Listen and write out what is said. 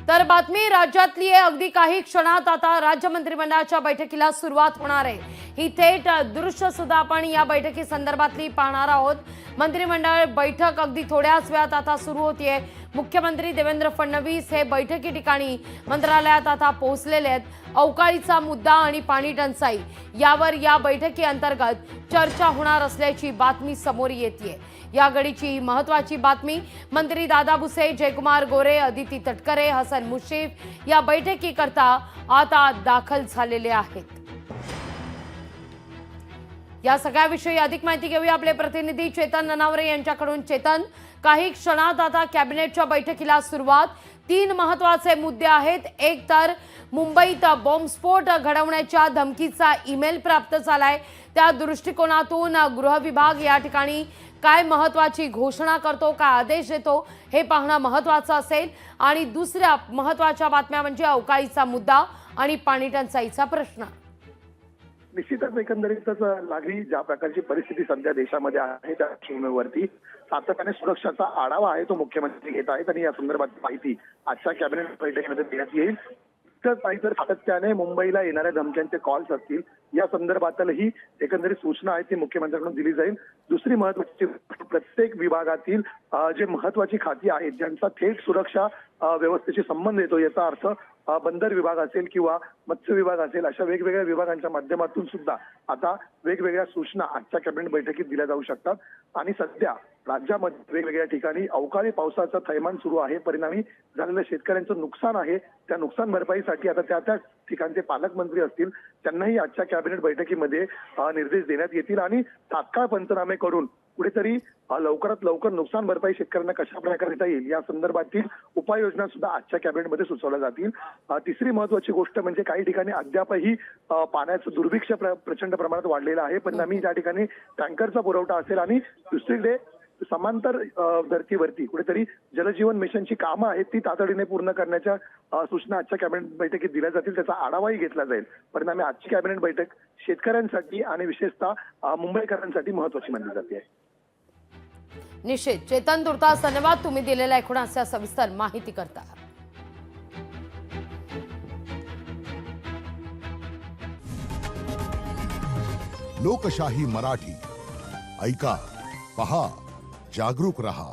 तर बातमी राज्यातली आहे। अगदी काही क्षणात आता राज्य मंत्रिमंडळाच्या बैठकीला सुरुवात होणार आहे। ही थेट दृश्य सुद्धा आपण या बैठकी संदर्भातली पाहणार आहोत। मंत्रिमंडळ बैठक अगदी थोड्याच वेळात आता सुरू होतीये। मुख्यमंत्री देवेंद्र फडणवीस हे बैठकी ठिकाणी मंत्रालयात आता पोहोचलेले आहेत। अवकाळीचा मुद्दा आणि पाणी टंचाई यावर या बैठकी अंतर्गत चर्चा होणार असल्याची बातमी समोर येतेय। या घडीची महत्त्वाची बातमी, मंत्री दादा भुसे, जयकुमार गोरे, अदिती तटकरे, हसन मुश्रीफ या बैठकीकरता आता दाखल झालेले आहेत। या सगळ्याविषयी अधिक माहिती घेऊया आपले प्रतिनिधी चेतन ननावरे यांच्याकडून। चेतन, काही क्षणात आता कॅबिनेटच्या बैठकीला सुरुवात। 3 महत्त्वाचे मुद्दे आहेत। एक तर मुंबईत बॉम्बस्फोट घडवण्याच्या धमकीचा ईमेल प्राप्त झालाय, त्या दृष्टिकोनातून गृह विभाग या ठिकाणी काय महत्त्वाची घोषणा करतो, काय आदेश देतो हे पाहणं महत्त्वाचं असेल। आणि दुसऱ्या महत्त्वाच्या बातम्या म्हणजे अवकाळीचा मुद्दा आणि पाणी टंचाईचा प्रश्न। निश्चितच एकंदरीतच लागली ज्या प्रकारची परिस्थिती सध्या देशामध्ये आहे त्या पार्श्वभूमीवरती सातत्याने सुरक्षाचा आढावा आहे तो मुख्यमंत्री घेत आहेत आणि या संदर्भात माहिती आजच्या कॅबिनेट बैठकीमध्ये देण्यात येईल। तर सातत्याने मुंबईला येणाऱ्या धमक्यांचे कॉल्स असतील या संदर्भातही एकंदरीत सूचना आहे ती मुख्यमंत्र्यांकडून दिली जाईल। दुसरी महत्त्वाची प्रत्येक विभागातील जे महत्त्वाची खाती आहेत ज्यांचा थेट सुरक्षा व्यवस्थेशी संबंध येतो, याचा अर्थ बंदर विभाग असेल किंवा मत्स्य विभाग असेल, अशा वेगवेगळ्या विभागांच्या माध्यमातून सुद्धा आता वेगवेगळ्या सूचना आजच्या कॅबिनेट बैठकीत दिल्या जाऊ शकतात। आणि सध्या राज्यामध्ये वेगवेगळ्या ठिकाणी अवकाळी पावसाचं थैमान सुरू आहे। परिणामी झालेल्या शेतकऱ्यांचं नुकसान आहे, त्या नुकसान भरपाईसाठी आता त्या ठिकाणचे पालकमंत्री असतील त्यांनाही आजच्या कॅबिनेट बैठकीमध्ये निर्देश देण्यात येतील आणि तात्काळ पंचनामे करून कुठेतरी लवकरात लवकर नुकसान भरपाई शेतकऱ्यांना कशा प्रकारे देता येईल या संदर्भातील उपाययोजना सुद्धा आजच्या कॅबिनेटमध्ये सुचवल्या जातील। तिसरी महत्त्वाची गोष्ट म्हणजे काही ठिकाणी अद्यापही पाण्याचं दुर्भिक्ष प्रचंड प्रमाणात वाढलेलं आहे। परिणामी ज्या ठिकाणी टँकरचा पुरवठा असेल आणि दुसरीकडे समांतर धर्तीवरती कुठेतरी जलजीवन मिशनची कामं आहेत ती तातडीने पूर्ण करण्याच्या सूचना आजच्या कॅबिनेट बैठकीत दिल्या जातील, त्याचा आढावाही घेतला जाईल। परिणामी आजची कॅबिनेट बैठक शेतकऱ्यांसाठी आणि विशेषतः मुंबईकरांसाठी महत्त्वाची मानली जाते। निश्चित चेतन, तुर्तास धन्यवाद तुम्ही दिलेल्या एकूण सविस्तर माहिती करता। लोकशाही मराठी ऐका, पहा, जागरूक रहा।